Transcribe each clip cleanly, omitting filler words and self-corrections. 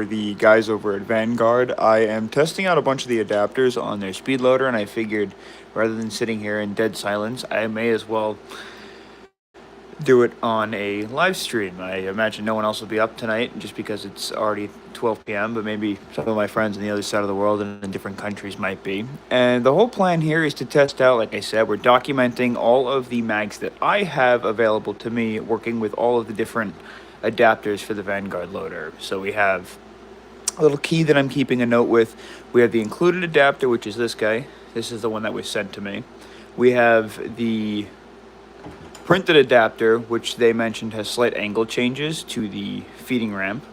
for the guys over at Vanguard. I am testing out a bunch of the adapters on their speed loader, and I figured rather than sitting here in dead silence, I may as well do it on a live stream. I imagine no one else will be up tonight just because it's already 12 p.m., but maybe some of my friends on the other side of the world and in different countries might be. And the whole plan here is to test out, like I said, we're documenting all of the mags that I have available to me, working with all of the different adapters for the Vanguard loader. So we have a little key that I'm keeping a note with. We have the included adapter, which is this guy. This is the one that was sent to me. We have the printed adapter, which they mentioned has slight angle changes to the feeding ramp.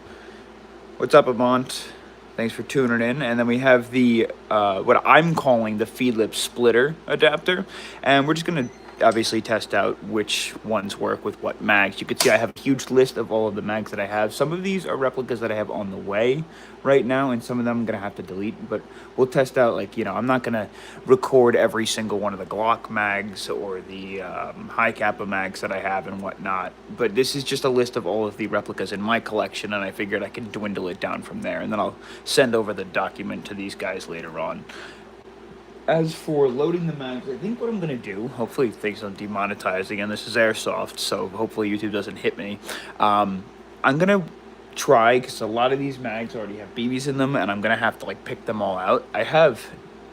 What's up, Amont? Thanks for tuning in. And then we have the what I'm calling the feed lip splitter adapter, and we're just gonna obviously test out which ones work with what mags. You can see I have a huge list of all of the mags that I have. Some of these are replicas that I have on the way right now, and some of them I'm gonna have to delete, but we'll test out, like, you know, I'm not gonna record every single one of the Glock mags or the high kappa mags that I have and whatnot, but this is just a list of all of the replicas in my collection, and I figured I could dwindle it down from there, and then I'll send over the document to these guys later on. As for loading the mags, I think what I'm going to do, hopefully things don't demonetize again, this is airsoft, so hopefully YouTube doesn't hit me. I'm going to try, because a lot of these mags already have BBs in them, and I'm going to have to, like, pick them all out. I have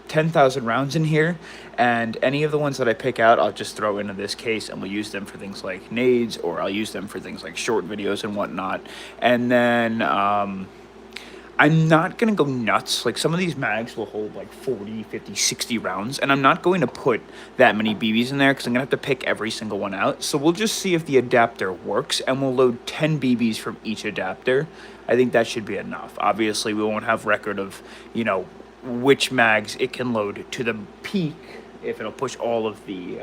10,000 rounds in here, and any of the ones that I pick out, I'll just throw into this case, and we'll use them for things like nades, or I'll use them for things like short videos and whatnot. And then, I'm not going to go nuts. Like, some of these mags will hold like 40, 50, 60 rounds, and I'm not going to put that many BBs in there because I'm going to have to pick every single one out. So we'll just see if the adapter works, and we'll load 10 BBs from each adapter. I think that should be enough. Obviously, we won't have record of, you know, which mags it can load to the peak, if it'll push all of the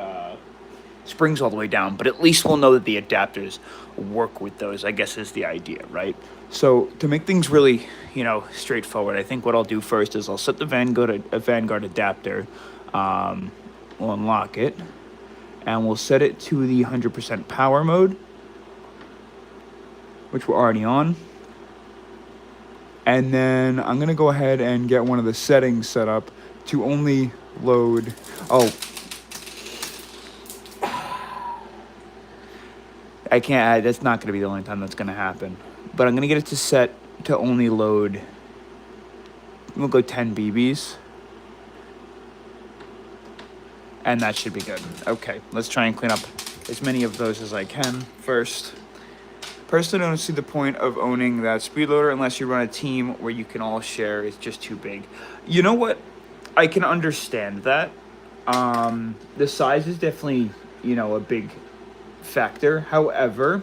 springs all the way down, but at least we'll know that the adapters work with those, I guess, is the idea, right? So to make things really, you know, straightforward, I think what I'll do first is I'll set the Vanguard adapter, we'll unlock it, and we'll set it to the 100% power mode, which we're already on. And then I'm going to go ahead and get one of the settings set up to only load, I can't, that's not going to be the only time that's going to happen. But I'm going to get it to set to only load, we'll go 10 BBs. And that should be good. Okay, let's try and clean up as many of those as I can first. Personally, I don't see the point of owning that speed loader unless you run a team where you can all share. It's just too big. You know what? I can understand that. The size is definitely, you know, a big factor. However,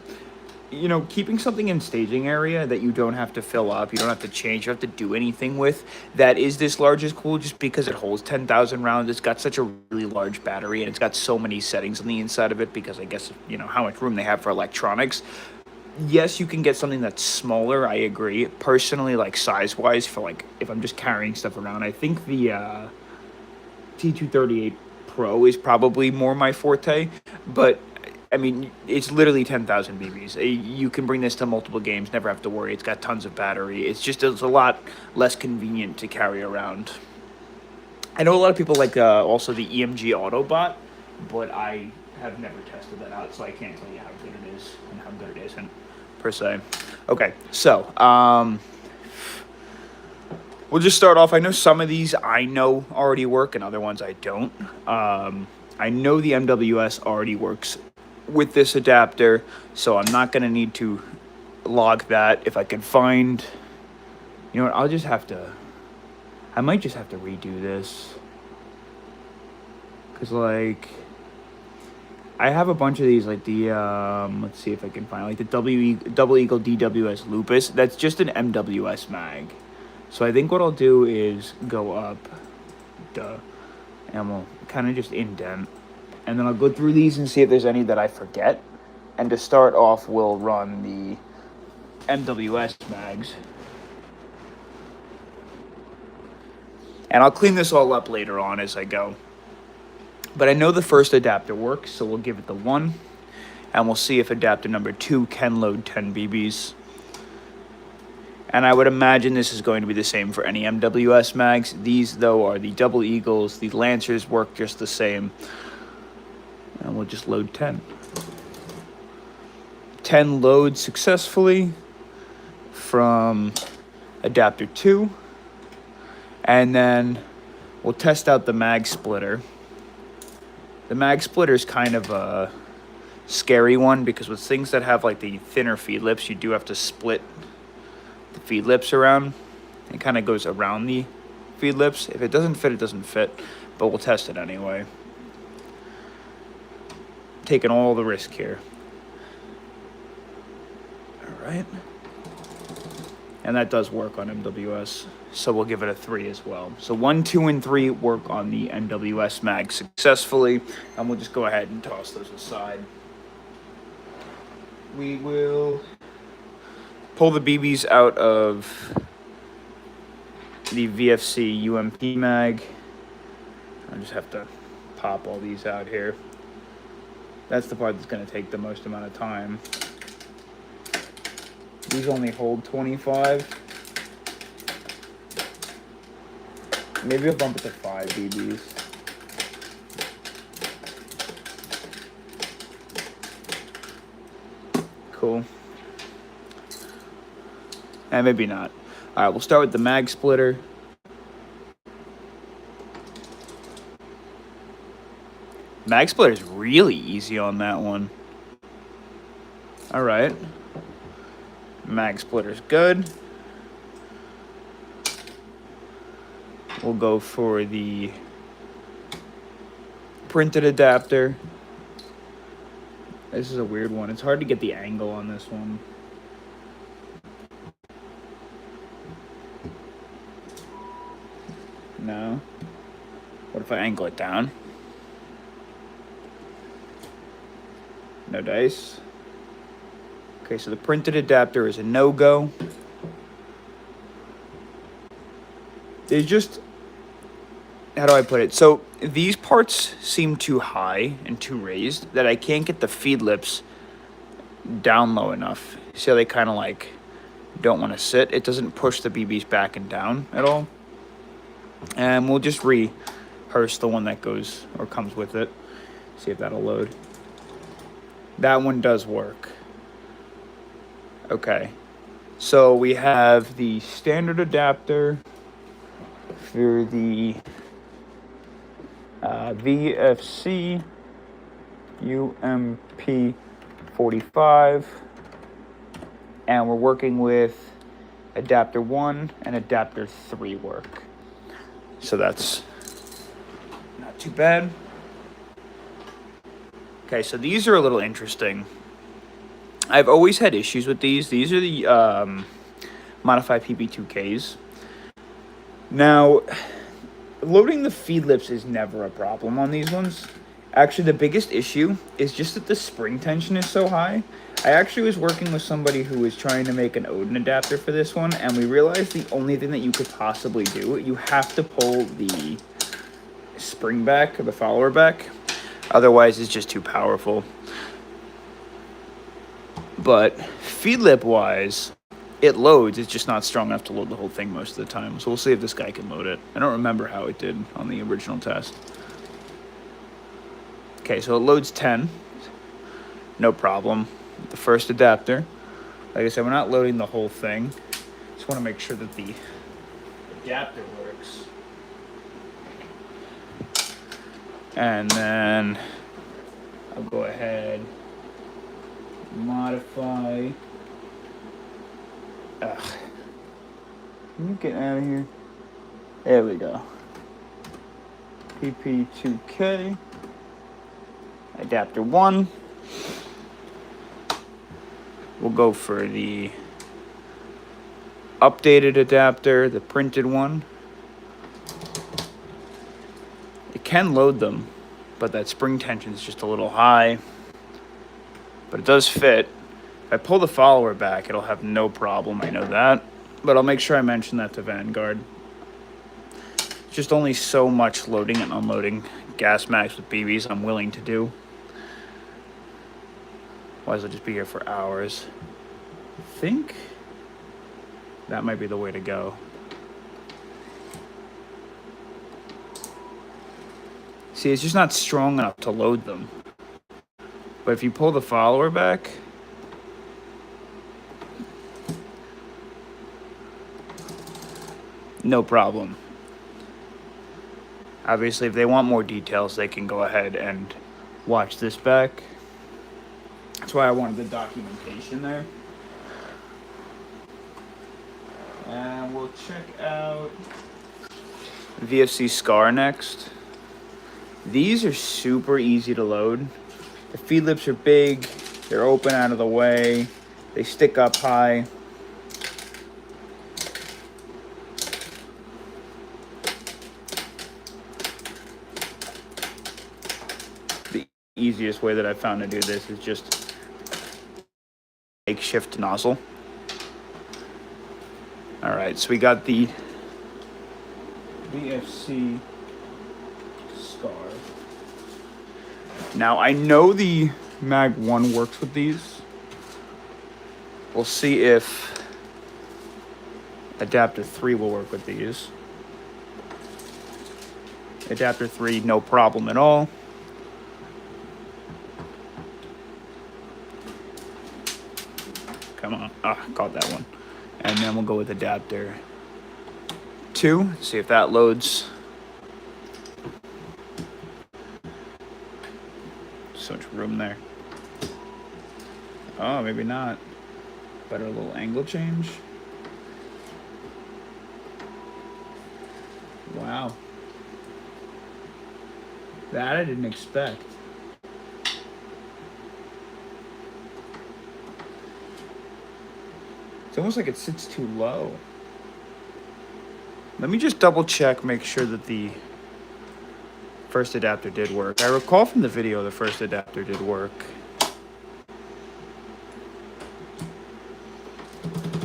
you know, keeping something in staging area that you don't have to fill up, you don't have to change, you don't have to do anything with, that is this large is cool just because it holds 10,000 rounds. It's got such a really large battery, and it's got so many settings on the inside of it because I guess, you know, how much room they have for electronics. Yes, you can get something that's smaller, I agree. Personally, like, size-wise, for, like, if I'm just carrying stuff around, I think the T238 Pro is probably more my forte, but I mean, it's literally 10,000 BBs. You can bring this to multiple games, never have to worry. It's got tons of battery. It's a lot less convenient to carry around. I know a lot of people like also the EMG Autobot, but I have never tested that out, so I can't tell you how good it is and how good it isn't, per se. Okay, so we'll just start off. I know some of these I know already work, and other ones I don't. I know the MWS already works with this adapter, so I'm not going to need to log that. If I can find, you know what, I might just have to redo this, because, like, I have a bunch of these, like the, let's see if I can find, like the Double Eagle DWS Lupus. That's just an MWS mag. So I think what I'll do is go up, and we'll kind of just indent. And then I'll go through these and see if there's any that I forget. And to start off, we'll run the MWS mags. And I'll clean this all up later on as I go. But I know the first adapter works, so we'll give it the 1. And we'll see if adapter number 2 can load 10 BBs. And I would imagine this is going to be the same for any MWS mags. These, though, are the Double Eagles. The Lancers work just the same. And we'll just load 10. 10 loads successfully from adapter 2. And then we'll test out the mag splitter. The mag splitter is kind of a scary one because with things that have like the thinner feed lips, you do have to split the feed lips around. It kind of goes around the feed lips. If it doesn't fit, it doesn't fit, but we'll test it anyway. Taking all the risk here. All right. And that does work on MWS, so we'll give it a 3 as well. So 1, 2, and 3 work on the MWS mag successfully, and we'll just go ahead and toss those aside. We will pull the BBs out of the VFC UMP mag. I just have to pop all these out here. That's the part that's going to take the most amount of time. These only hold 25. Maybe I'll bump it to 5 BBs. Cool. And maybe not. All right, we'll start with the mag splitter. Mag splitter is really easy on that one. All right. Mag splitter's good. We'll go for the printed adapter. This is a weird one. It's hard to get the angle on this one. No. What if I angle it down? No dice. Okay, so the printed adapter is a no-go. They just... How do I put it? So these parts seem too high and too raised that I can't get the feed lips down low enough. See how they kind of like don't want to sit? It doesn't push the BBs back and down at all. And we'll just rehearse the one that goes or comes with it. See if that'll load. That one does work. Okay. So we have the standard adapter for the VFC UMP 45, and we're working with adapter 1 and adapter 3 work. So that's not too bad. Okay, so these are a little interesting. I've always had issues with these. These are the modified PP2Ks. Now, loading the feed lips is never a problem on these ones. Actually, the biggest issue is just that the spring tension is so high. I actually was working with somebody who was trying to make an Odin adapter for this one, and we realized the only thing that you could possibly do, you have to pull the spring back, or the follower back. Otherwise, it's just too powerful. But feed lip wise, it loads. It's just not strong enough to load the whole thing most of the time. So we'll see if this guy can load it. I don't remember how it did on the original test. Okay, so it loads 10. No problem. The first adapter. Like I said, we're not loading the whole thing. Just want to make sure that the adapter works. And then I'll go ahead, modify. Ugh. Can you get out of here? There we go. PP2K. Adapter 1. We'll go for the updated adapter, the printed one. It can load them, but that spring tension is just a little high. But it does fit. If I pull the follower back, it'll have no problem, I know that. But I'll make sure I mention that to Vanguard. Just only so much loading and unloading gas mags with BBs I'm willing to do. Otherwise I'll just be here for hours. I think That might be the way to go. See, it's just not strong enough to load them. But if you pull the follower back, no problem. Obviously, if they want more details, they can go ahead and watch this back. That's why I wanted the documentation there. And we'll check out VFC Scar next. These are super easy to load. The feed lips are big, they're open out of the way, they stick up high. The easiest way that I found to do this is just makeshift nozzle. All right, so we got the VFC Scar. Now, I know the Mag 1 works with these. We'll see if Adapter 3 will work with these. Adapter 3, no problem at all. Come on. Caught that one. And then we'll go with Adapter 2, see if that loads. So much room there. Oh, maybe not. Better little angle change. Wow. That I didn't expect. It's almost like it sits too low. Let me just double check, make sure that the first adapter did work. I recall from the video the first adapter did work.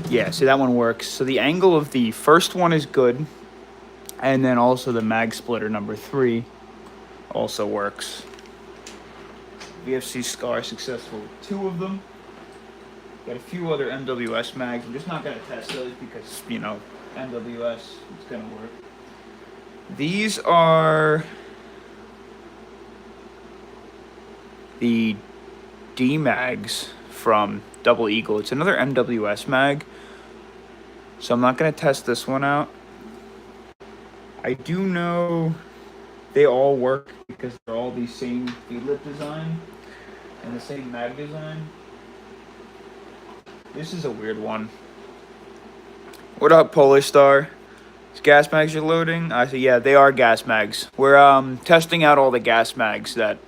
Yeah, see, that one works. So the angle of the first one is good. And then also the mag splitter number 3 also works. VFC Scar successful with 2 of them. Got a few other MWS mags. I'm just not going to test those because, you know, MWS, it's going to work. These are the D mags from Double Eagle. It's another MWS mag. So I'm not going to test this one out. I do know they all work because they're all the same feed lip design and the same mag design. This is a weird one. What up, Polish Star? Is gas mags you're loading? I say, yeah, they are gas mags. We're testing out all the gas mags that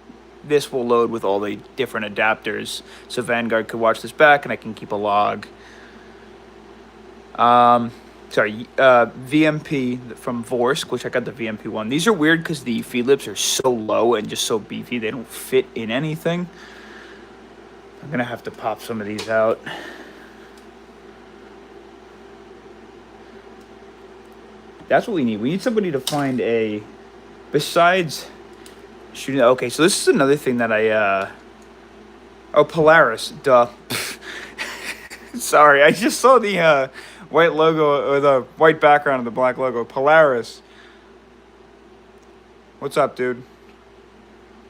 this will load with all the different adapters. So Vanguard could watch this back and I can keep a log. VMP from Vorsk, which I got the VMP one. These are weird because the feed lips are so low and just so beefy. They don't fit in anything. I'm going to have to pop some of these out. That's what we need. We need somebody to find a, besides shooting. Okay, so this is another thing that I, oh, Polaris, duh. Sorry, I just saw the white logo, or the white background of the black logo. Polaris. What's up, dude?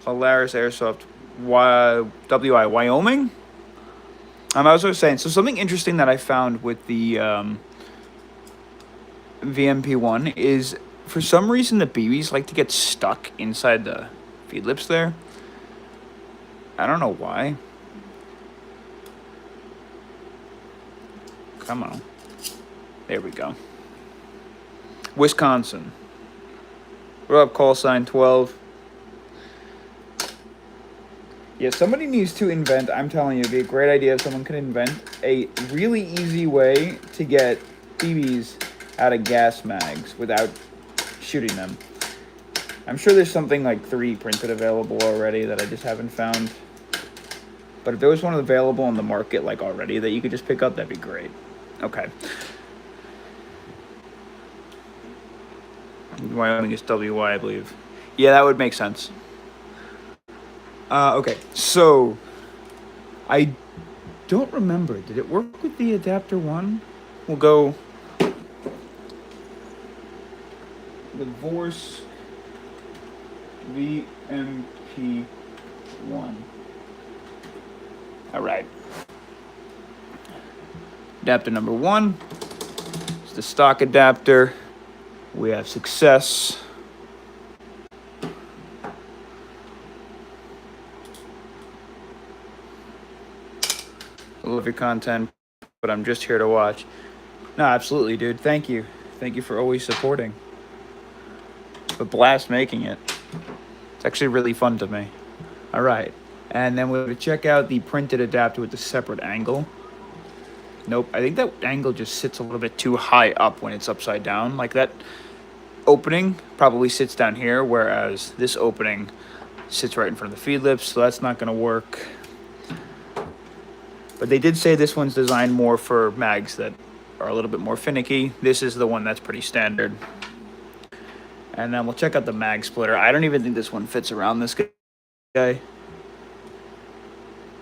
Polaris Airsoft, WI, Wyoming? I was also saying, so something interesting that I found with the VMP1 is, for some reason, the BBs like to get stuck inside the feed lips there. I don't know why. Come on. There we go. Wisconsin. What up, call sign 12? Yeah, somebody needs to invent, I'm telling you, it'd be a great idea if someone could invent a really easy way to get BBs out of gas mags without shooting them. I'm sure there's something like 3D printed available already that I just haven't found. But if there was one available on the market like already that you could just pick up, that'd be great. Okay. Wyoming is WY, I believe. Yeah, that would make sense. Okay, so I don't remember. Did it work with the adapter 1? We'll go the Vorsk VMP1. All right. Adapter number 1 is the stock adapter. We have success. I love your content, but I'm just here to watch. No, absolutely, dude. Thank you. Thank you for always supporting. But blast making it. It's actually really fun to me. All right. And then we're going to check out the printed adapter with the separate angle. Nope. I think that angle just sits a little bit too high up when it's upside down. Like that opening probably sits down here, whereas this opening sits right in front of the feed lips, so that's not going to work. But they did say this one's designed more for mags that are a little bit more finicky. This is the one that's pretty standard. And then we'll check out the mag splitter. I don't even think this one fits around this guy.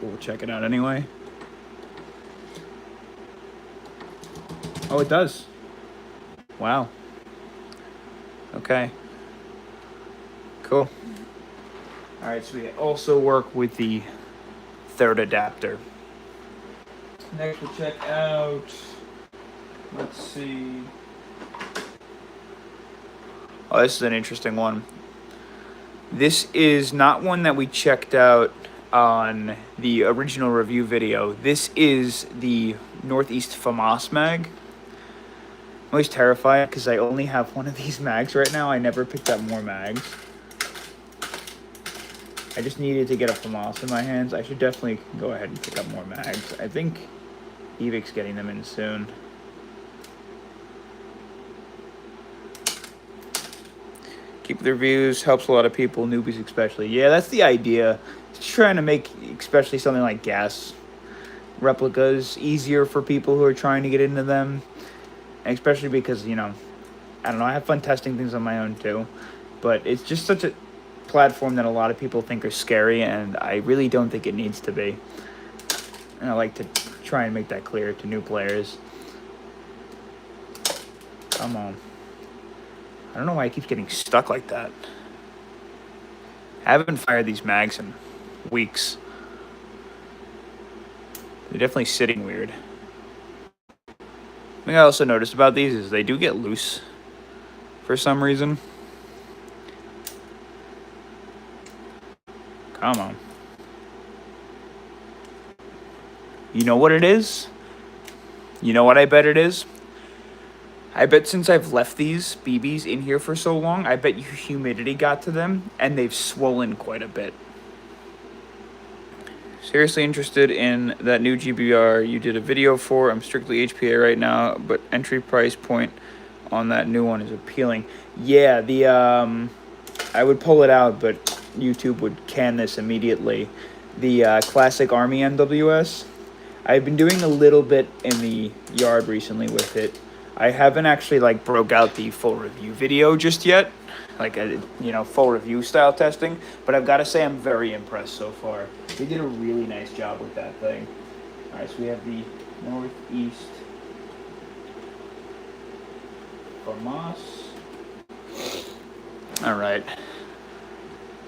We'll check it out anyway. Oh, it does. Wow. Okay. Cool. All right, so we also work with the third adapter. Next, we'll check out, let's see. Oh, this is an interesting one. This is not one that we checked out on the original review video. This is the Northeast FAMAS mag. I'm always terrified because I only have one of these mags right now. I never picked up more mags. I just needed to get a FAMAS in my hands. I should definitely go ahead and pick up more mags. I think Evic's getting them in soon. Keep the reviews, helps a lot of people, newbies especially. Yeah, that's the idea. Just trying to make, especially something like gas replicas, easier for people who are trying to get into them. And especially because, you know, I don't know, I have fun testing things on my own too. But it's just such a platform that a lot of people think are scary, and I really don't think it needs to be. And I like to try and make that clear to new players. Come on. I don't know why it keeps getting stuck like that. I haven't fired these mags in weeks. They're definitely sitting weird. The thing I also noticed about these is they do get loose for some reason. Come on. You know what it is? You know what I bet it is? I bet since I've left these BBs in here for so long, I bet humidity got to them and they've swollen quite a bit. Seriously interested in that new GBR you did a video for. I'm strictly HPA right now, but entry price point on that new one is appealing. Yeah, I would pull it out, but YouTube would can this immediately. The classic Army MWS. I've been doing a little bit in the yard recently with it. I haven't actually like broke out the full review video just yet, like a full review style testing. But I've got to say I'm very impressed so far. They did a really nice job with that thing. All right, so we have the Northeast FAMAS. All right,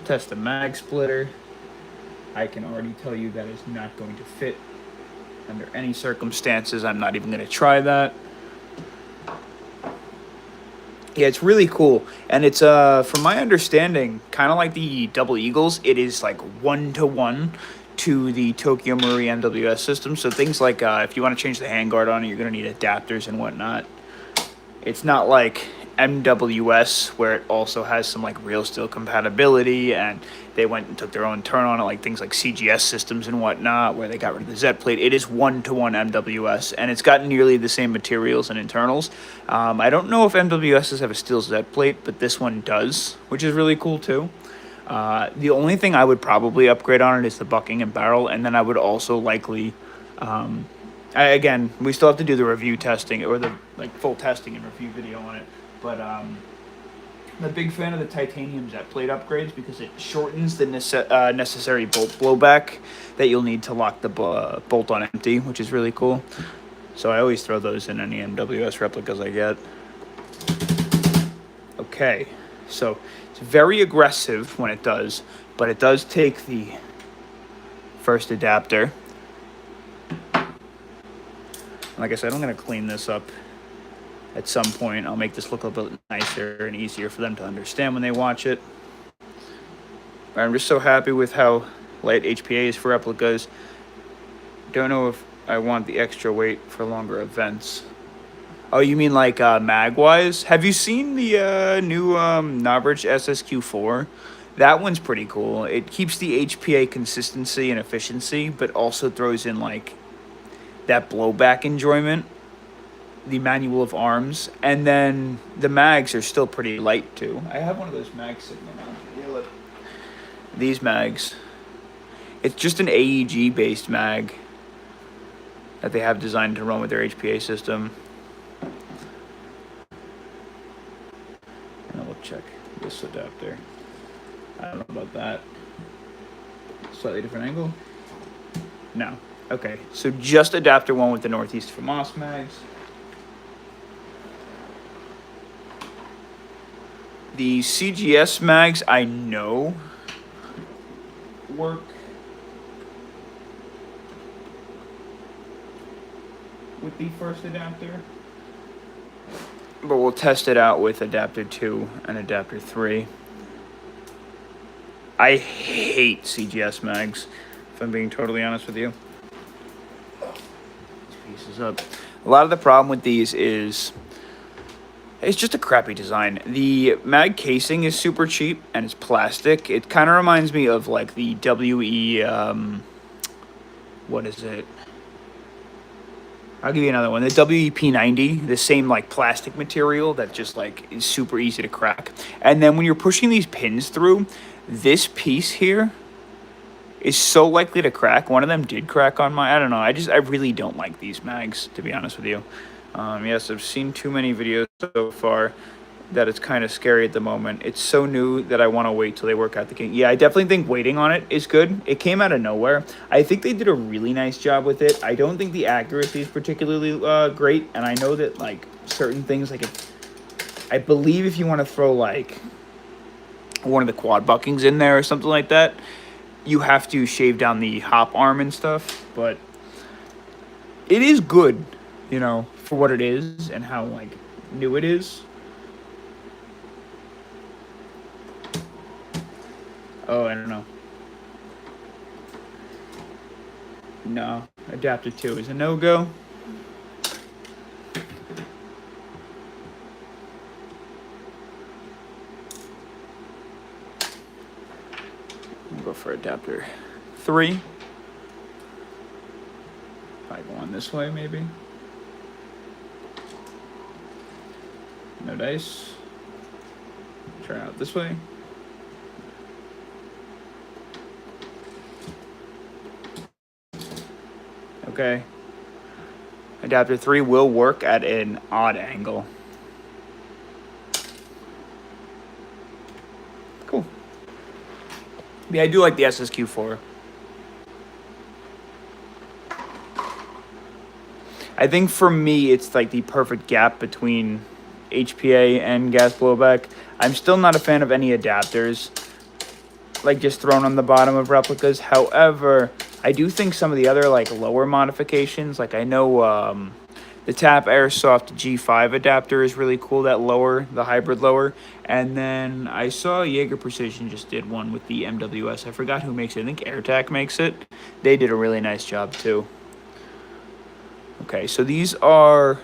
test the mag splitter. I can already tell you that is not going to fit under any circumstances. I'm not even going to try that. Yeah, it's really cool, and it's from my understanding, kind of like the Double Eagles. It is like 1-to-1 to the Tokyo Marui MWS system. So things like if you want to change the handguard on it, you're going to need adapters and whatnot. It's not like MWS where it also has some like real steel compatibility, and they went and took their own turn on it, like things like CGS systems and whatnot, where they got rid of the Z plate. It is 1-to-1 MWS, and it's got nearly the same materials and internals. I don't know if MWSs have a steel Z plate, but this one does, which is really cool too. The only thing I would probably upgrade on it is the bucking and barrel, and then I would also likely, again, we still have to do the review testing, or the like full testing and review video on it, but I'm a big fan of the titanium Z plate upgrades because it shortens the necessary bolt blowback that you'll need to lock the bolt on empty, which is really cool. So I always throw those in any MWS replicas I get. Okay. Okay, so it's very aggressive when it does, but it does take the first adapter. Like I said, I'm going to clean this up at some point. I'll make this look a little bit nicer and easier for them to understand when they watch it. But I'm just so happy with how light HPA is for replicas. Don't know if I want the extra weight for longer events. Oh, you mean like mag-wise? Have you seen the new Knobridge SSQ4? That one's pretty cool. It keeps the HPA consistency and efficiency, but also throws in like that blowback enjoyment, the manual of arms, and then the mags are still pretty light too. I have one of those mags sitting around here. These mags. It's just an AEG based mag that they have designed to run with their HPA system. And we'll check this adapter. I don't know about that. Slightly different angle? No. Okay, so just adapter 1 with the Northeast from Moss mags. The CGS mags I know work with the first adapter, but we'll test it out with adapter 2 and adapter 3. I hate CGS mags, if I'm being totally honest with you. These pieces up. A lot of the problem with these is it's just a crappy design. The mag casing is super cheap and it's plastic. It kind of reminds me of like the WE, what is it? I'll give you another one. The WEP90, the same like plastic material that just like is super easy to crack. And then when you're pushing these pins through, this piece here is so likely to crack. One of them did crack on my, I don't know. I really don't like these mags, to be honest with you. Yes, I've seen too many videos so far that it's kind of scary at the moment. It's so new that I want to wait till they work out the kinks. Yeah, I definitely think waiting on it is good. It came out of nowhere. I think they did a really nice job with it. I don't think the accuracy is particularly great, and I know that like certain things, like I believe if you want to throw like one of the quad buckings in there or something like that, you have to shave down the hop arm and stuff. But it is good, you know, for what it is and how like new it is. Oh, I don't know. No, adapter 2 is a no-go. We'll go for adapter 3. If I go on this way, maybe. No dice. Try out this way. Okay. Adapter 3 will work at an odd angle. Cool. Yeah, I do like the SSQ4. I think for me, it's like the perfect gap between HPA and gas blowback. I'm still not a fan of any adapters, like just thrown on the bottom of replicas. However, I do think some of the other like lower modifications, like I know the Tap Airsoft G5 adapter is really cool, that lower, the hybrid lower. And then I saw Jaeger Precision just did one with the MWS. I forgot who makes it. I think AirTac makes it. They did a really nice job too. Okay, so these are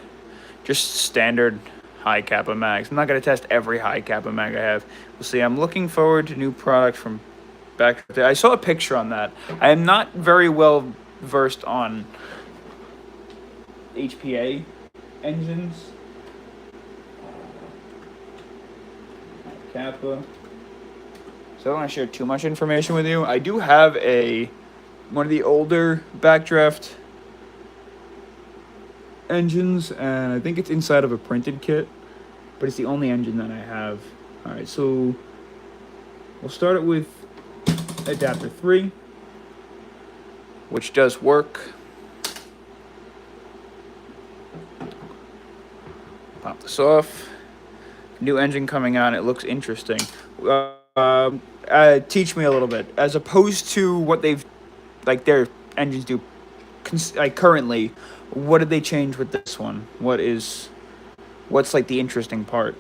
just standard high kappa mags. I'm not going to test every high kappa mag I have. We'll see. I'm looking forward to new products from back there. I saw a picture on that. I am not very well versed on HPA engines. Kappa. So I don't want to share too much information with you. I do have one of the older backdraft engines, and I think it's inside of a printed kit, but it's the only engine that I have. All right, so we'll start it with adapter 3, which does work. Pop this off. New engine coming out. It looks interesting. Teach me a little bit, as opposed to what they've, like, their engines do, like, currently. What did they change with this one? What's like the interesting part?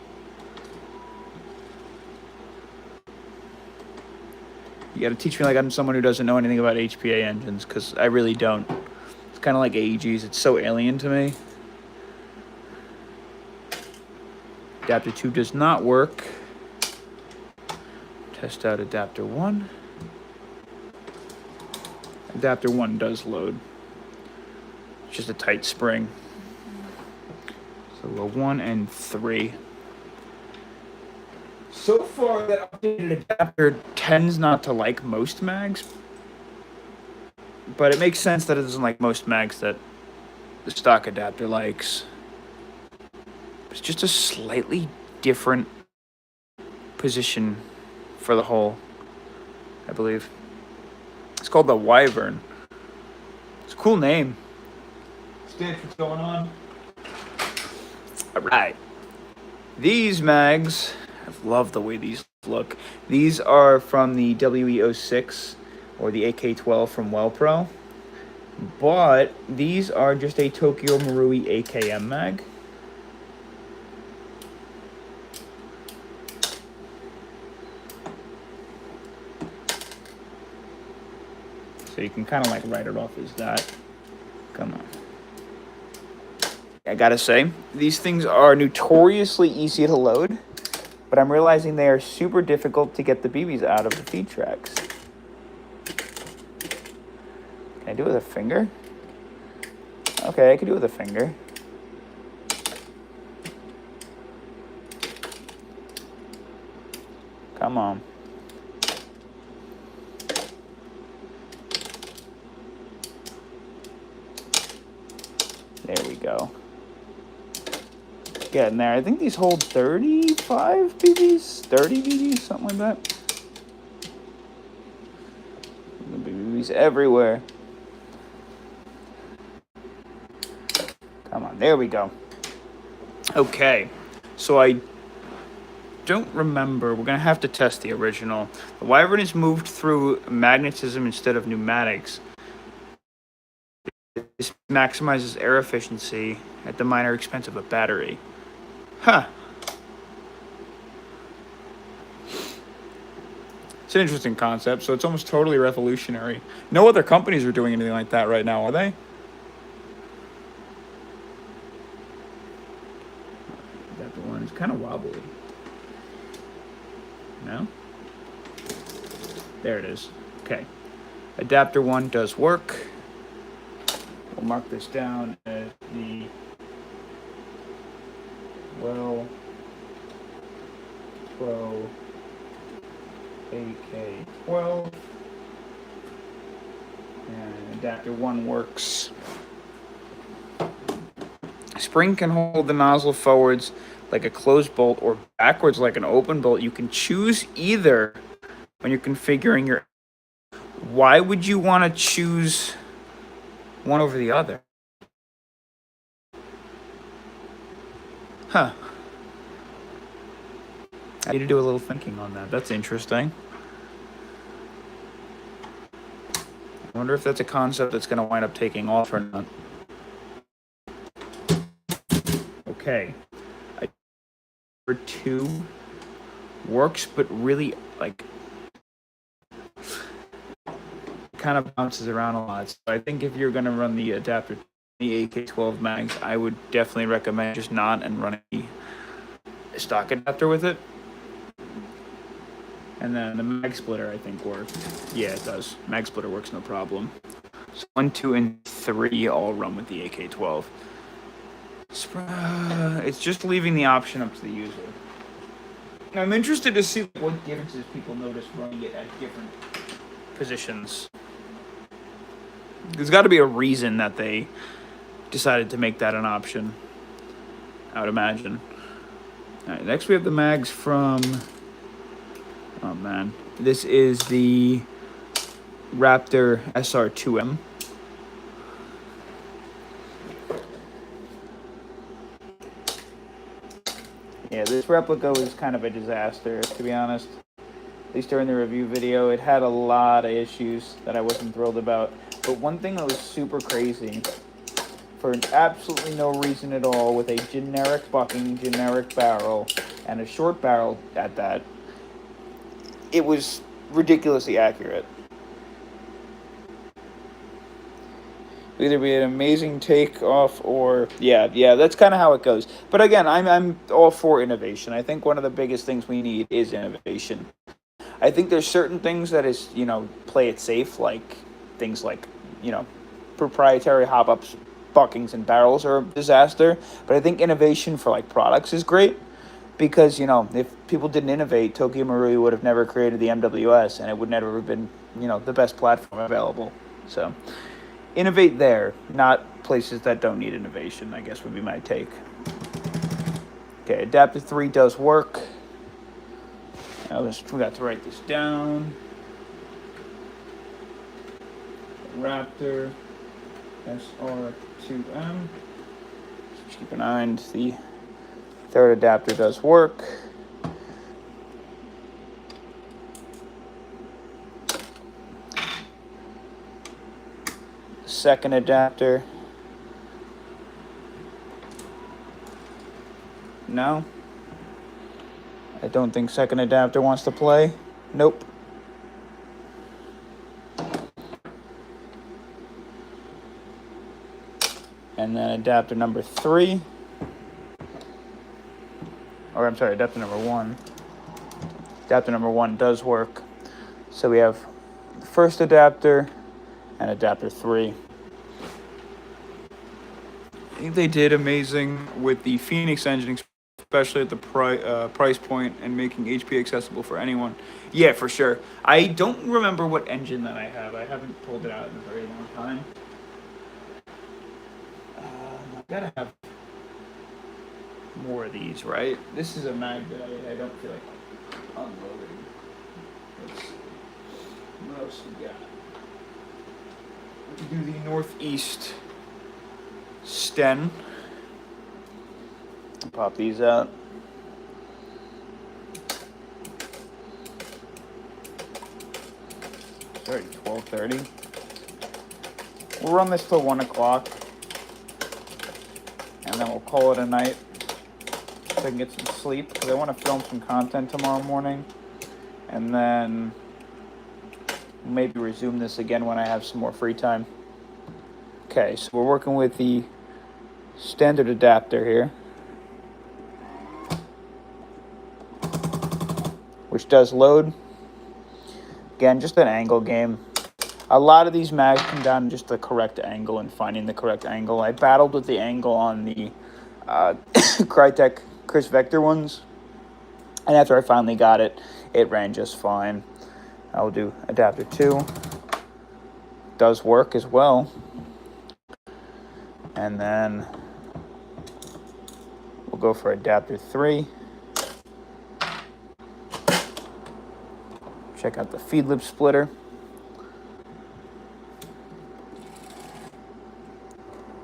You got to teach me like I'm someone who doesn't know anything about HPA engines, because I really don't. It's kind of like AEGs. It's so alien to me. Adapter 2 does not work. Test out adapter 1. Adapter 1 does load. It's just a tight spring. So a 1 and 3. So far, that updated adapter tends not to like most mags. But it makes sense that it doesn't like most mags that the stock adapter likes. It's just a slightly different position for the hole, I believe. It's called the Wyvern. It's a cool name. Stitch, what's going on? Alright. These mags, I love the way these look. These are from the WE06 or the AK-12 from WellPro. But these are just a Tokyo Marui AKM mag. So you can kind of like write it off as that. Come on. I gotta say, these things are notoriously easy to load, but I'm realizing they are super difficult to get the BBs out of the feed tracks. Can I do it with a finger? Okay, I can do it with a finger. Come on. There we go. Getting there. I think these hold 35 BBs? 30 BBs? Something like that. The BBs everywhere. Come on. There we go. Okay. So I don't remember. We're going to have to test the original. The Wyvern is moved through magnetism instead of pneumatics. This maximizes air efficiency at the minor expense of a battery. Huh. It's an interesting concept, so it's almost totally revolutionary. No other companies are doing anything like that right now, are they? That the one is kind of wobbly. No? There it is. Okay. Adapter 1 does work. We'll mark this down as the Pro AK-12. And adapter 1 works. Spring can hold the nozzle forwards like a closed bolt or backwards like an open bolt. You can choose either when you're configuring your... Why would you want to choose one over the other? Huh. I need to do a little thinking on that. That's interesting. I wonder if that's a concept that's going to wind up taking off or not. Okay. Number 2 works, but really, like, kind of bounces around a lot. So I think if you're going to run the adapter, the AK-12 mags, I would definitely recommend just not and running a stock adapter with it. And then the mag splitter, I think, works. Yeah, it does. Mag splitter works no problem. So 1, 2, and 3 all run with the AK-12. It's just leaving the option up to the user. I'm interested to see what differences people notice running it at different positions. There's got to be a reason that they decided to make that an option, I would imagine. All right, next we have the mags from... Oh, man. This is the Raptor SR2M. Yeah, this replica was kind of a disaster, to be honest. At least during the review video, it had a lot of issues that I wasn't thrilled about. But one thing that was super crazy, for absolutely no reason at all, with a generic bucking, generic barrel, and a short barrel at that, it was ridiculously accurate. Either be an amazing takeoff or yeah, that's kind of how it goes. But again, I'm all for innovation. I think one of the biggest things we need is innovation. I think there's certain things that is, play it safe, like things like, proprietary hop ups, buckings, and barrels are a disaster. But I think innovation for like products is great because, if people didn't innovate, Tokyo Marui would have never created the MWS and it would never have been, the best platform available. So innovate there, not places that don't need innovation, I guess would be my take. Okay, adapter 3 does work. Now we got to write this down. Raptor SR2M. Just keep in mind the third adapter does work. Second adapter. No. I don't think second adapter wants to play. Nope. And then adapter number 3. Or I'm sorry, adapter number 1. Adapter number 1 does work. So we have the first adapter and adapter 3. I think they did amazing with the Phoenix engine, especially at the price point and making HP accessible for anyone. Yeah, for sure. I don't remember what engine that I have. I haven't pulled it out in a very long time. I gotta have more of these, right? This is a mag that I don't feel like unloading. Let's see. What else we got? We can do the Northeast Sten. Pop these out. It's already 12:30. We'll run this till 1 o'clock. And then we'll call it a night. So I can get some sleep. Because I want to film some content tomorrow morning. And then maybe resume this again when I have some more free time. Okay, so we're working with the standard adapter here, which does load. Again, just an angle game. A lot of these mags come down to just the correct angle and finding the correct angle. I battled with the angle on the Crytek Chris Vector ones, and after I finally got it, it ran just fine. I will do adapter 2. Does work as well. And then we'll go for adapter 3. Check out the feed lip splitter.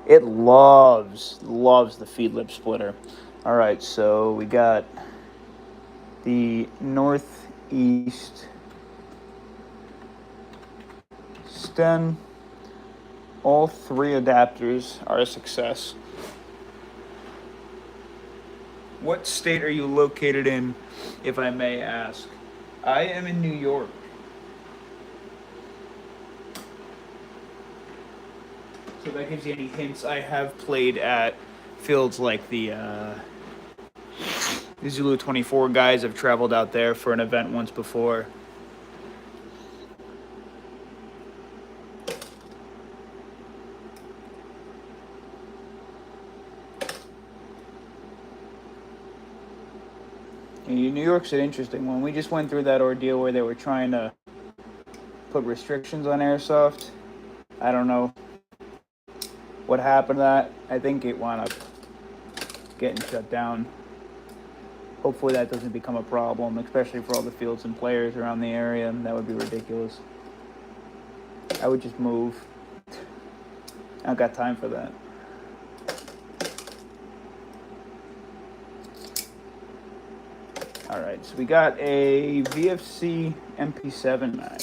It loves the feed lip splitter. All right, so we got the Northeast Sten. All 3 adapters are a success. What state are you located in, if I may ask? I am in New York. So that gives you any hints. I have played at fields like the Zulu 24 guys. I've traveled out there for an event once before. New York's an interesting one. We just went through that ordeal where they were trying to put restrictions on airsoft. I don't know what happened to that. I think it wound up getting shut down. Hopefully that doesn't become a problem, especially for all the fields and players around the area. That would be ridiculous. I would just move. I don't got time for that. All right, so we got a VFC MP7 mag.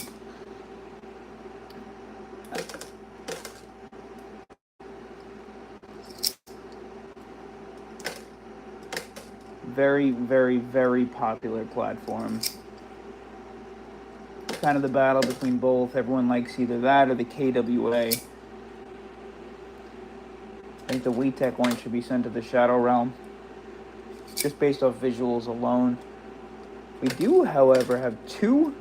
Very, very, very popular platform. Kind of the battle between both. Everyone likes either that or the KWA. I think the WeTech one should be sent to the Shadow Realm, just based off visuals alone. We do, however, have two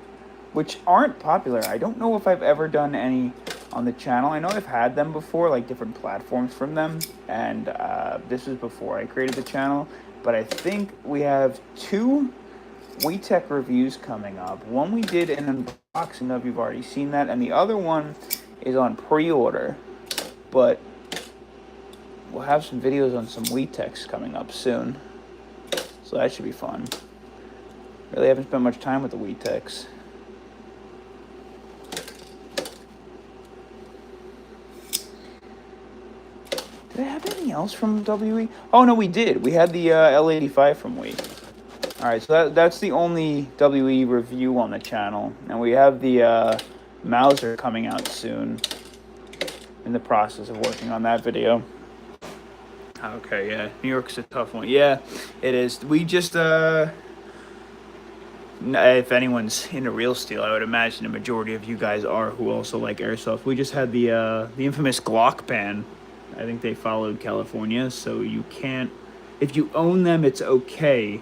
which aren't popular. I don't know if I've ever done any on the channel. I know I've had them before, like different platforms from them, and this was before I created the channel, but I think we have two WeTech reviews coming up. One we did an unboxing of, you've already seen that, and the other one is on pre-order, but we'll have some videos on some WeTechs coming up soon, so that should be fun. Really haven't spent much time with the WeTechs. Did I have anything else from WE? Oh, no, we did. We had the L85 from WE. Alright, so that's the only WE review on the channel. And we have the Mauser coming out soon. In the process of working on that video. Okay, yeah. New York's a tough one. Yeah, it is. We just, if anyone's into real steel, I would imagine a majority of you guys are who also like airsoft. We just had the infamous Glock ban. I think they followed California, so you can't... If you own them, it's okay,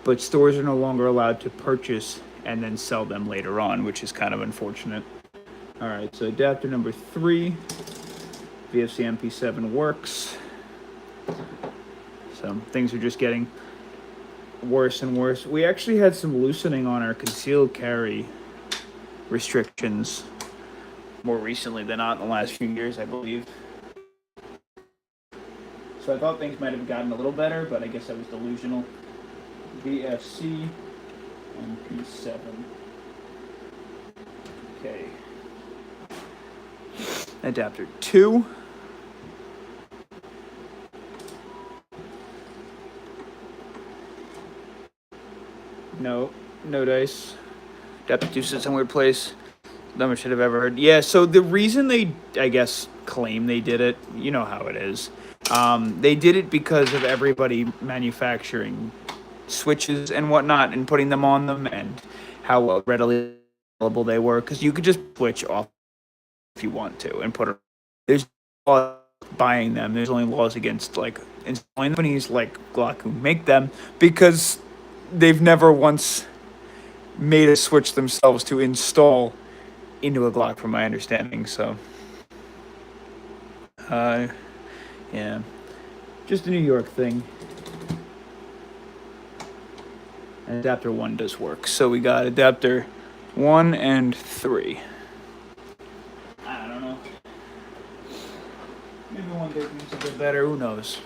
but stores are no longer allowed to purchase and then sell them later on, which is kind of unfortunate. Alright, so adapter number 3, VFC MP7 works. So things are just getting worse and worse. We actually had some loosening on our concealed carry restrictions more recently than not in the last few years, I believe. So I thought things might have gotten a little better, but I guess I was delusional. VFC MP7. Okay. Adapter 2. No dice. Adapter 2 sits in a weird place. No one should have ever heard. Yeah, so the reason they, I guess, claim they did it, you know how it is. They did it because of everybody manufacturing switches and whatnot and putting them on them and how readily available they were. Because you could just switch off if you want to and put it. There's laws buying them. There's only laws against like installing companies like Glock who make them because they've never once made a switch themselves to install into a Glock, from my understanding. So, yeah, just a New York thing. And adapter 1 does work. So we got adapter 1 and 3. I don't know. Maybe one day things will get better. Who knows?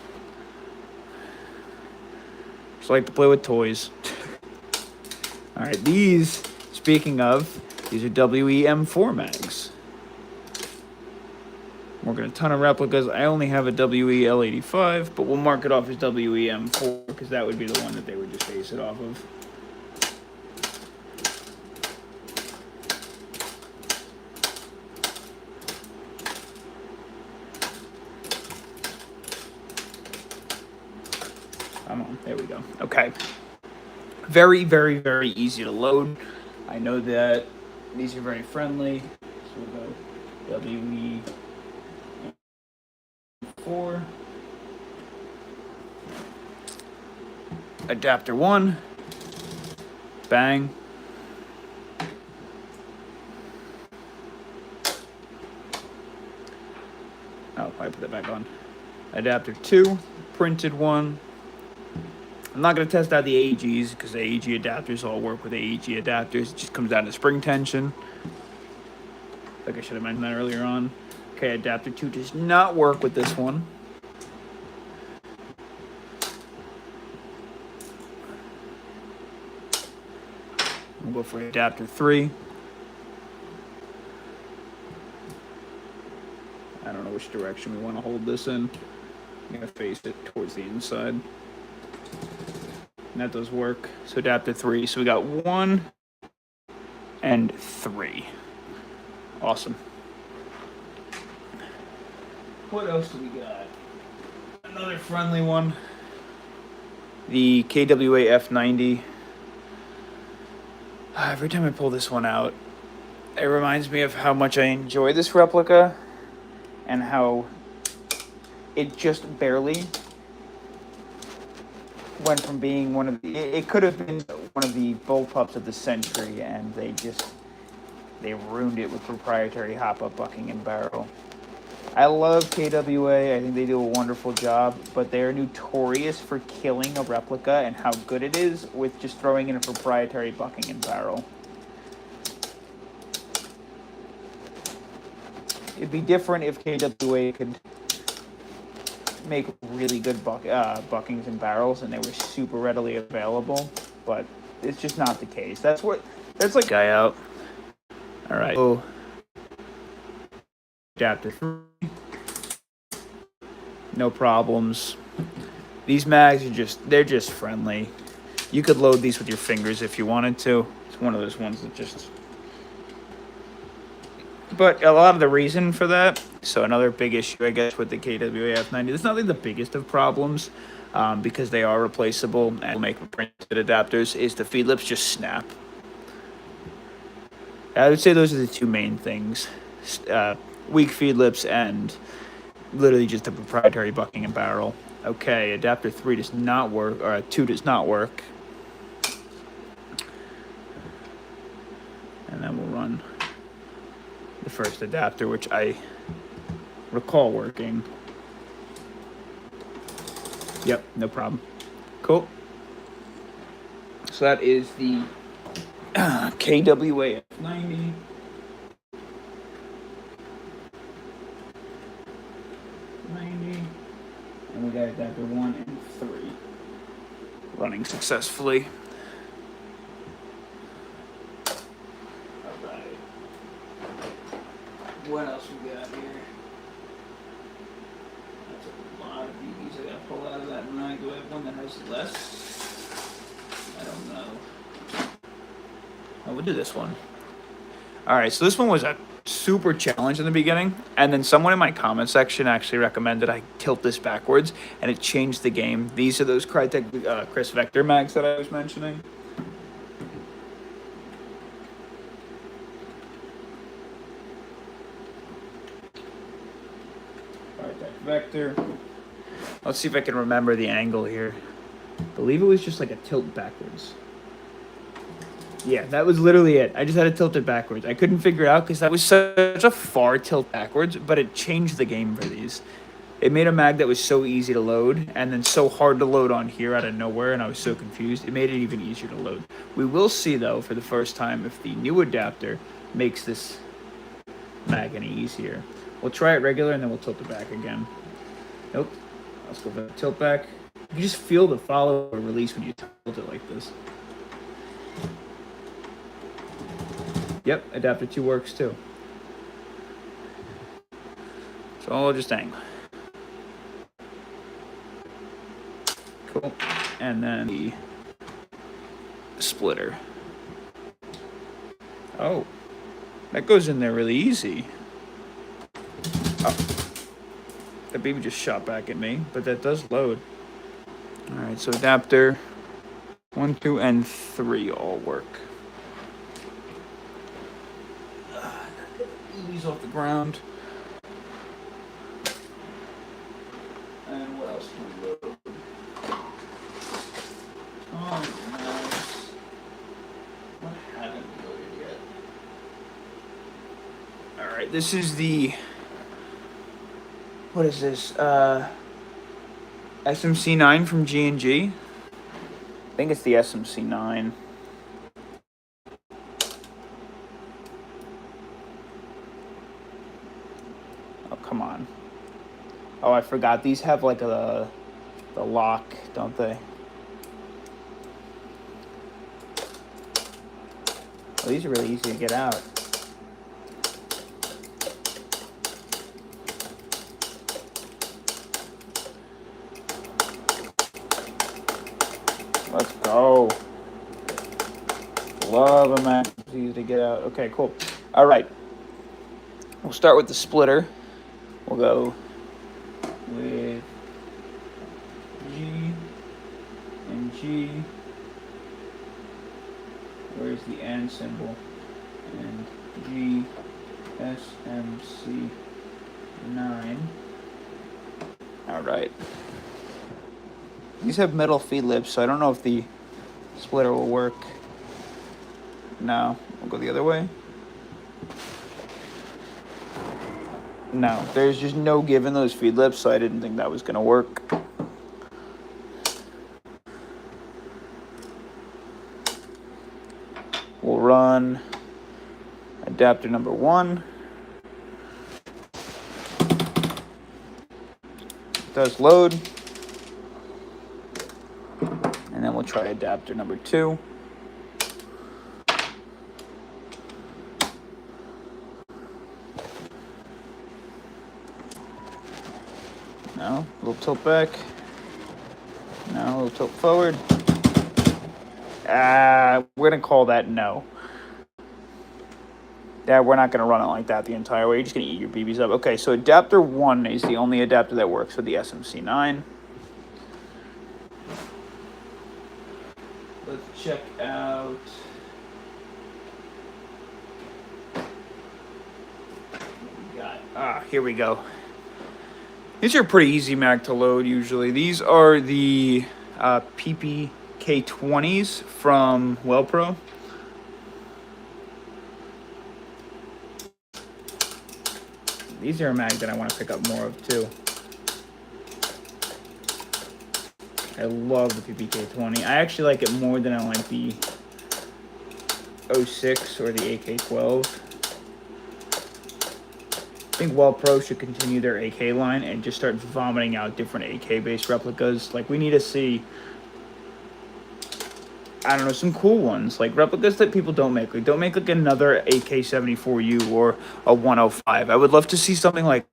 Just like to play with toys. All right, these. Speaking of, these are WE-M4 mags. Working a ton of replicas. I only have a WE-L85, but we'll mark it off as WE-M4 because that would be the one that they would just base it off of. Come on, there we go. Okay. Very, very, very easy to load. I know that these are very friendly. So we'll go WE-4. Adapter 1. Bang. Oh, I put that back on. Adapter 2. Printed one. I'm not going to test out the AEGs because the AEG adapters all work with AEG adapters. It just comes down to spring tension. Like I should have mentioned that earlier on. Okay, adapter 2 does not work with this one. We'll go for adapter 3. I don't know which direction we want to hold this in. I'm going to face it towards the inside. and that does work. So adapter 3. So we got 1 and 3. Awesome. What else do we got? Another friendly one. The KWA F90. Every time I pull this one out, it reminds me of how much I enjoy this replica and how it just barely went from being one of the... It could have been one of the bullpups of the century, and they ruined it with proprietary hop-up bucking and barrel. I love KWA. I think they do a wonderful job, but they are notorious for killing a replica and how good it is with just throwing in a proprietary bucking and barrel. It'd be different if KWA could make really good buckings and barrels and they were super readily available, but it's just not the case. That's like guy out. All right. So, adapter 3. No problems. These mags are they're just friendly. You could load these with your fingers if you wanted to. It's one of those ones that just... But a lot of the reason for that, so another big issue, I guess, with the KWA F90, it's not like the biggest of problems, because they are replaceable and make printed adapters, is the feed lips just snap. I would say those are the two main things. Weak feed lips and literally just the proprietary bucking and barrel. Okay, adapter 3 does not work, or 2 does not work. And then we'll run the first adapter, which I recall working. Yep, no problem. Cool. So that is the KWA F90. And we got adapter 1 and 3 running successfully. Alright. What else we got here? That's a lot of BBs I gotta pull out of that mag. Do I have one that has less? I don't know. Oh, we'll do this one. Alright, so this one was a super challenge in the beginning, and then someone in my comment section actually recommended I tilt this backwards, and it changed the game. These are those Crytek Chris Vector mags that I was mentioning. Crytek Vector. Let's see if I can remember the angle here. I believe it was just like a tilt backwards. Yeah, that was literally it. I just had to tilt it backwards. I couldn't figure it out because that was such a far tilt backwards, but it changed the game for these. It made a mag that was so easy to load and then so hard to load on here out of nowhere, and I was so confused. It made it even easier to load. We will see, though, for the first time, if the new adapter makes this mag any easier. We'll try it regular, and then we'll tilt it back again. Nope. Let's go for the tilt back. You can just feel the follow or release when you tilt it like this. Yep, adapter 2 works too. So I'll just angle. Cool. And then the splitter. Oh, that goes in there really easy. Oh, that baby just shot back at me, but that does load. All right, so adapter 1, 2, and 3 all work. These off the ground. And what else can we load? Oh, nice. What haven't we loaded yet? Alright, this is the... What is this? SMC9 from G&G. I think it's the SMC9. Come on. Oh, I forgot. These have like the lock, don't they? Oh, these are really easy to get out. Let's go. love a mag. It's easy to get out. Okay, cool. All right. We'll start with the splitter. We'll go with G and G. Where's the and symbol? And G, S, M, C, 9. All right. These have metal feed lips, so I don't know if the splitter will work. No, we'll go the other way. No, there's just no give in those feed lips, so I didn't think that was gonna work. We'll run adapter number 1. It does load. And then we'll try adapter number 2. No, a little tilt back. No, a little tilt forward. We're gonna call that no. Yeah, we're not gonna run it like that the entire way. You're just gonna eat your BBs up. Okay, so adapter 1 is the only adapter that works with the SMC9. Let's check out. What we got? Here we go. These are pretty easy mag to load usually. These are the PPK20s from WellPro. These are a mag that I want to pick up more of too. I love the PPK20. I actually like it more than I like the 06 or the AK12. I think WellPro should continue their AK line and just start vomiting out different AK-based replicas. Like, we need to see, I don't know, some cool ones. Like, replicas that people don't make. Like, don't make, like, another AK-74U or a 105. I would love to see something like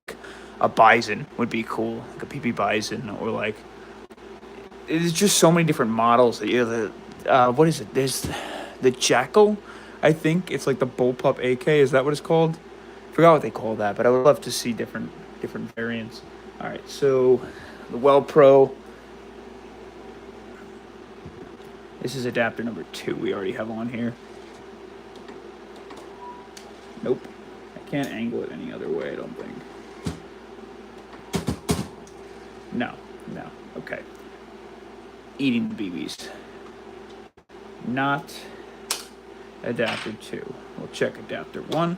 a Bison would be cool. Like a PP Bison, or, like, there's just so many different models. What is it? There's the Jackal, I think. It's like the Bullpup AK. Is that what it's called? Forgot what they call that, but I would love to see different variants. All right, so the WellPro. This is adapter number 2 we already have on here. Nope, I can't angle it any other way, I don't think. No, okay. Eating the BBs. Not adapter 2. We'll check adapter 1.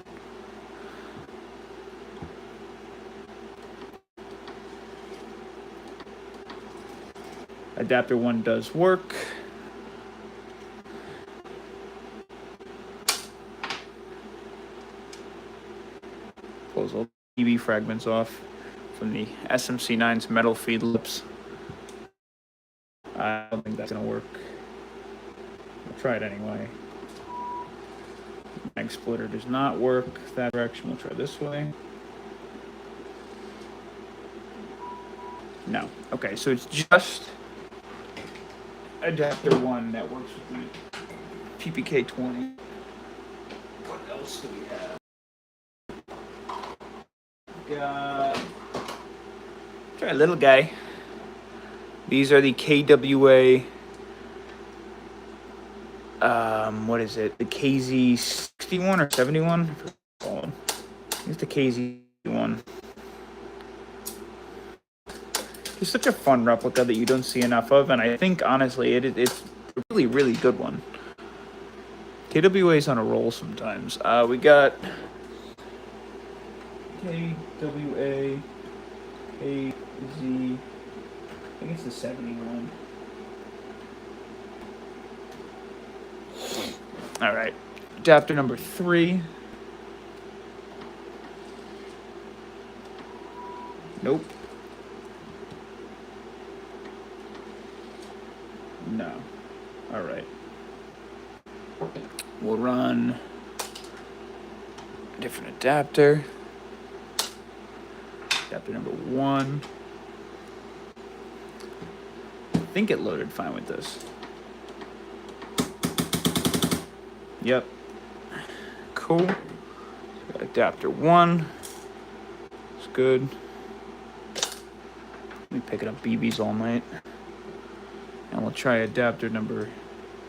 Adapter 1 does work. Pulls all the BB fragments off from the SMC9's metal feed lips. I don't think that's gonna work. We'll try it anyway. Mag splitter does not work that direction. We'll try this way. No. Okay, so it's just adapter 1 that works with the PPK20. What else do we have? Got, try a little guy. These are the KWA. What is it? The KZ61 or 71? It's the KZ1. It's such a fun replica that you don't see enough of, and I think, honestly, it's a really, really good one. KWA's on a roll sometimes. We got KWA, KZ, I think it's the 71. All right, adapter number 3. Nope. No. All right. We'll run a different adapter. Adapter number 1. I think it loaded fine with this. Yep. Cool. Got adapter 1. It's good. Let me pick it up BBs all night. And we'll try adapter number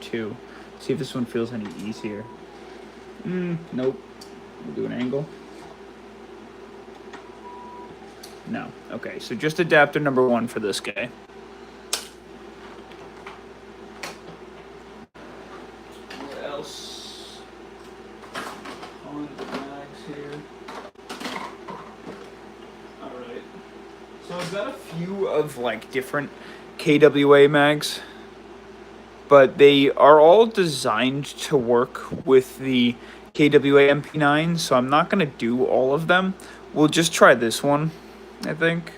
2. See if this one feels any easier. Nope. We'll do an angle. No. Okay, so just adapter number 1 for this guy. What else? On the mags here. Alright. So I've got a few of like different KWA mags, but they are all designed to work with the KWA MP9, so I'm not going to do all of them. We'll just try this one, I think.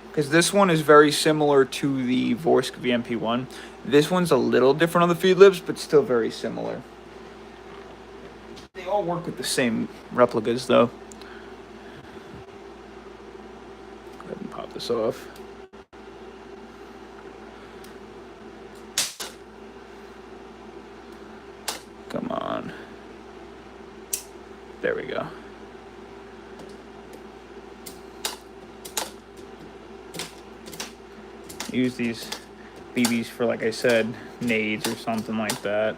Because this one is very similar to the Vorsk VMP1. This one's a little different on the feed libs, but still very similar. They all work with the same replicas, though. Go ahead and pop this off. Come on. There we go. Use these BBs for, like I said, nades or something like that.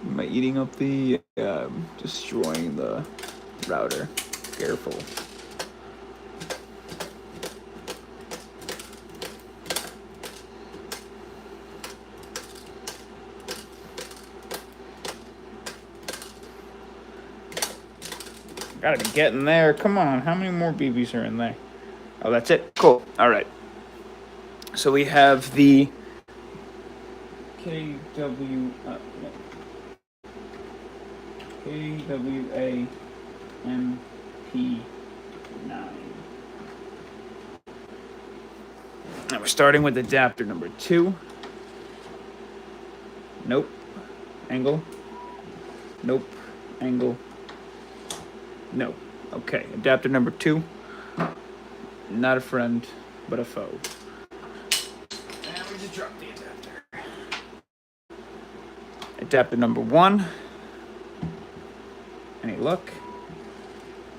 Am I eating up the, destroying the router? Careful. Gotta be getting there. Come on. How many more BBs are in there? Oh, that's it. Cool. All right. So we have the KWA MP9. Now we're starting with adapter number 2. Nope. Angle. Nope. Angle. No. Okay. Adapter number 2. Not a friend, but a foe. And we just dropped the adapter. Adapter number 1. Any luck?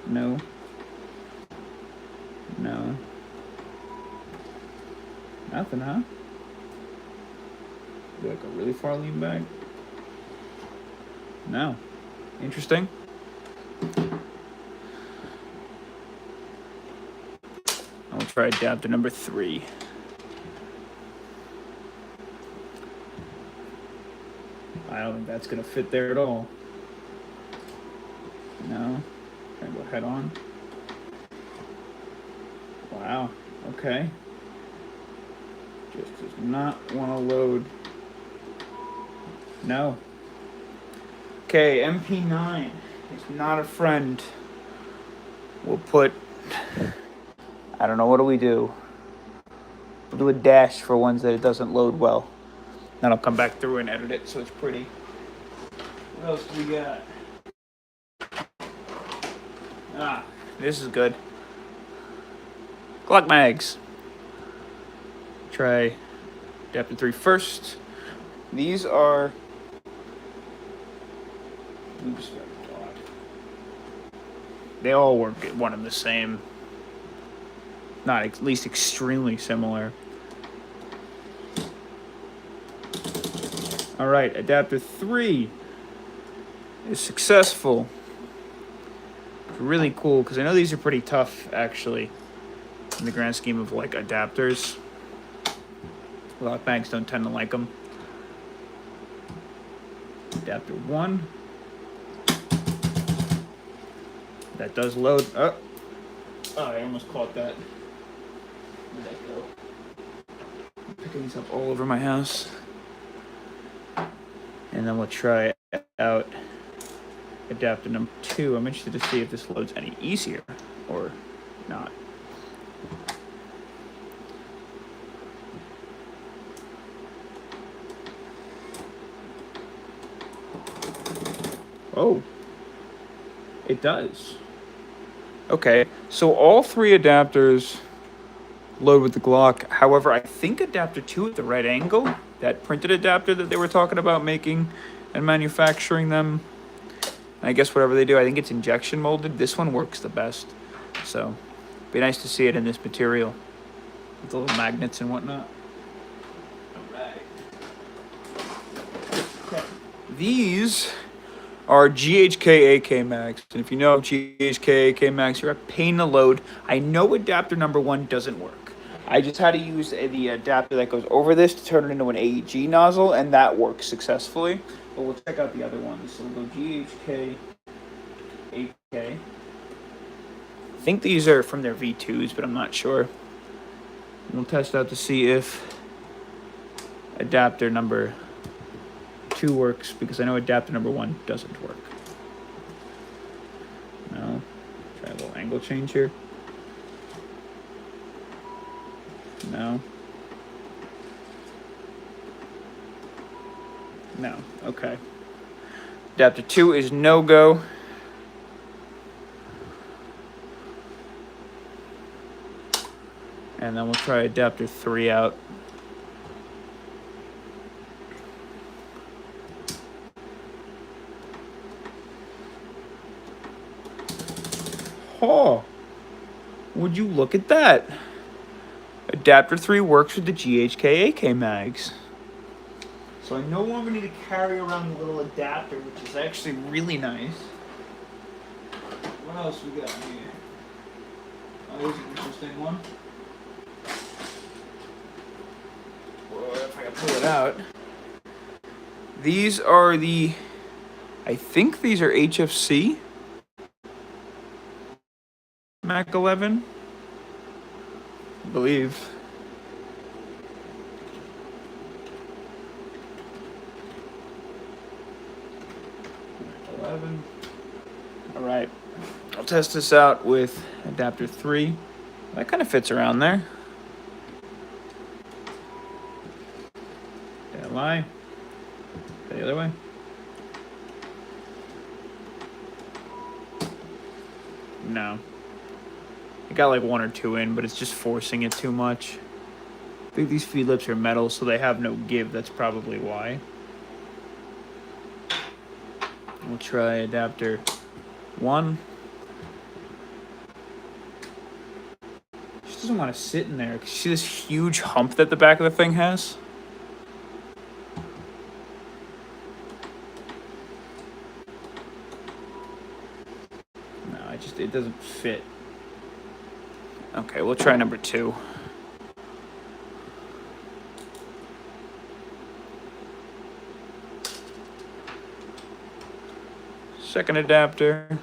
No. No. Nothing, huh? Like a really far lean back? No. Interesting. I'll try adapter number 3. I don't think that's gonna fit there at all. No. Gonna go head on. Wow. Okay. Just does not want to load. No. Okay, MP9 is not a friend. We'll put, I don't know, what do we do? We'll do a dash for ones that it doesn't load well. Then I'll come back through and edit it so it's pretty. What else do we got? Ah, this is good. Glock mags. Try adapter 3 first. These are, oops, they all work one and the same. Not at least extremely similar. All right, adapter 3 is successful. It's really cool because I know these are pretty tough actually in the grand scheme of like adapters. A lot of banks don't tend to like them. Adapter 1. That does load. Oh, I almost caught that. Where'd that go? I'm picking these up all over my house. And then we'll try out adapter number 2. I'm interested to see if this loads any easier or not. Oh, it does. Okay, so all 3 adapters load with the Glock. However, I think adapter 2 at the right angle, that printed adapter that they were talking about making and manufacturing them, and I guess whatever they do, I think it's injection molded. This one works the best. So, be nice to see it in this material with the little magnets and whatnot. Alright. Okay. These are GHK AK mags. And if you know GHK AK mags, you're a pain to load. I know adapter number 1 doesn't work. I just had to use the adapter that goes over this to turn it into an AEG nozzle, and that works successfully. But we'll check out the other ones. So we'll go GHK AK. I think these are from their V2s, but I'm not sure. We'll test out to see if adapter number 2 works, because I know adapter number 1 doesn't work. No. Try a little angle change here. No. No. Okay. Adapter 2 is no-go. And then we'll try adapter 3 out. Oh, would you look at that? Adapter 3 works with the GHK AK mags. So I no longer need to carry around the little adapter, which is actually really nice. What else we got here? Oh, here's an interesting one. Well, if I can pull it out. These are the, I think these are HFC Mac 11, I believe. Mac 11. All right, I'll test this out with adapter 3. That kind of fits around there. Did I lie? The other way? No. I got like 1 or 2 in, but it's just forcing it too much. I think these feed lips are metal, so they have no give. That's probably why. We'll try adapter 1. It just doesn't want to sit in there. See this huge hump that the back of the thing has? No, it doesn't fit. Okay, we'll try number 2. Second adapter.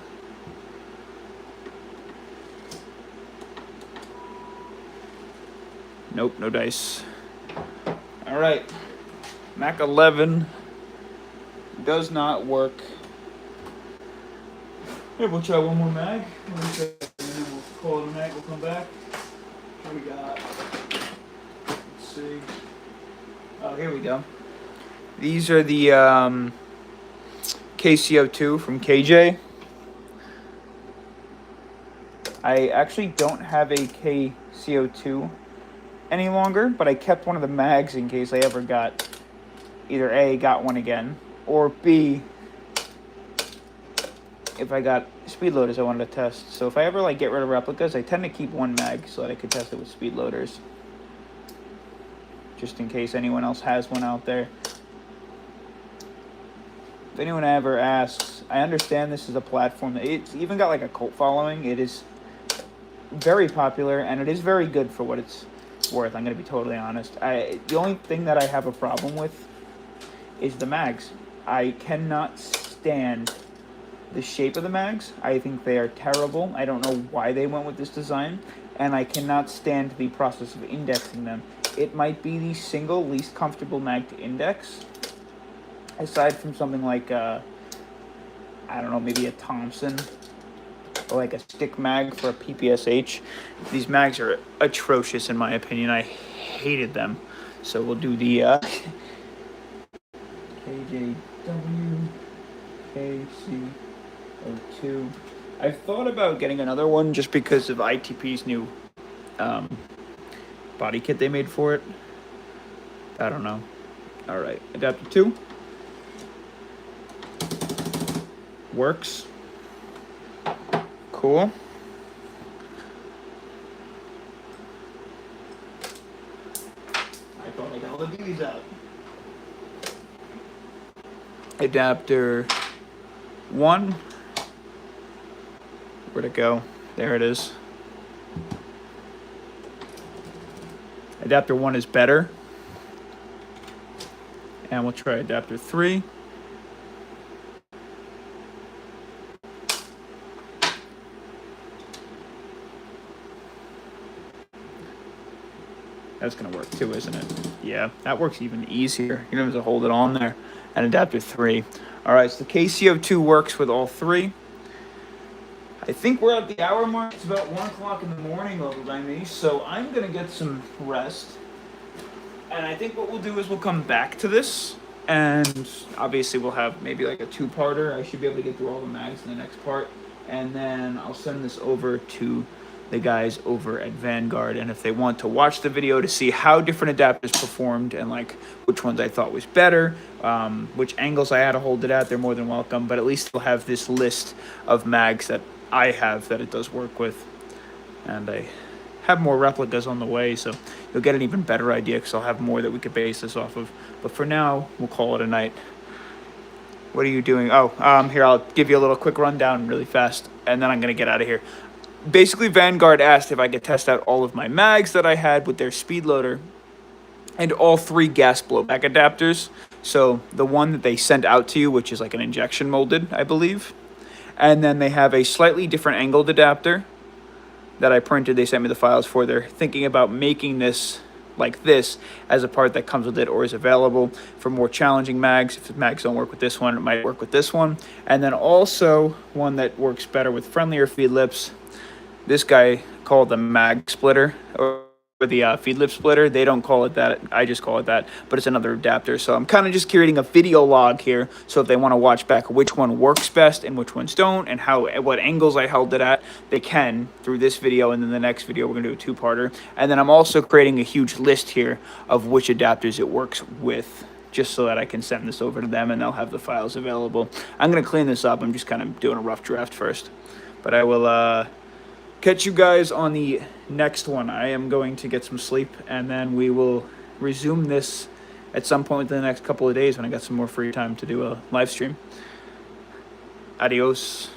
Nope, no dice. All right, Mac 11 does not work. Here, we'll try one more mag. And then we'll call it a mag. We'll come back. What we got? Let's see. Oh, here we go. These are the KCO2 from KJ. I actually don't have a KCO2 any longer, but I kept one of the mags in case I ever got either A, got one again, or B, if I got speed loaders I wanted to test. So if I ever get rid of replicas, I tend to keep one mag so that I could test it with speed loaders, just in case anyone else has one out there. If anyone ever asks, I understand this is a platform that it's even got a cult following. It is very popular and it is very good for what it's worth. I'm going to be totally honest. The only thing that I have a problem with is the mags. I cannot stand the shape of the mags. I think they are terrible. I don't know why they went with this design, and I cannot stand the process of indexing them. It might be the single least comfortable mag to index, aside from something like I don't know, maybe a Thompson or a stick mag for a PPSH. These mags are atrocious in my opinion. I hated them. So we'll do the KJW KC02. I've thought about getting another one just because of ITP's new body kit they made for it. I don't know. All right, adapter 2 works. Cool. I thought I got all the DVDs out. Adapter 1. Where'd it go? There it is. Adapter 1 is better. And we'll try adapter 3. That's gonna work too, isn't it? Yeah, that works even easier. You don't have to hold it on there. And adapter 3. All right, so the KCO2 works with all 3. I think we're at the hour mark. It's about 1 o'clock in the morning over by me, so I'm gonna get some rest. And I think what we'll do is we'll come back to this, and obviously we'll have maybe like a 2-parter. I should be able to get through all the mags in the next part, and then I'll send this over to the guys over at Vanguard, and if they want to watch the video to see how different adapters performed and like which ones I thought was better, which angles I had to hold it at, they're more than welcome. But at least they'll have this list of mags that I have that it does work with, and I have more replicas on the way, so you'll get an even better idea because I'll have more that we could base this off of. But for now, we'll call it a night. What are you doing? Oh, here, I'll give you a little quick rundown really fast, and then I'm gonna get out of here. Basically, Vanguard asked if I could test out all of my mags that I had with their speed loader and all 3 gas blowback adapters. So the one that they sent out to you, which is like an injection molded, I believe. And then they have a slightly different angled adapter that I printed. They sent me the files for. They're thinking about making this like this as a part that comes with it or is available for more challenging mags. If the mags don't work with this one, it might work with this one. And then also one that works better with friendlier feed lips. This guy called the mag splitter or the feed lip splitter. They don't call it that. I just call it that, but it's another adapter. So I'm kind of just creating a video log here. So if they want to watch back which one works best and which ones don't and what angles I held it at, they can through this video. And then the next video, we're going to do a 2-parter. And then I'm also creating a huge list here of which adapters it works with, just so that I can send this over to them and they'll have the files available. I'm going to clean this up. I'm just kind of doing a rough draft first, but I will catch you guys on the next one. I am going to get some sleep, and then we will resume this at some point in the next couple of days when I got some more free time to do a live stream. Adios.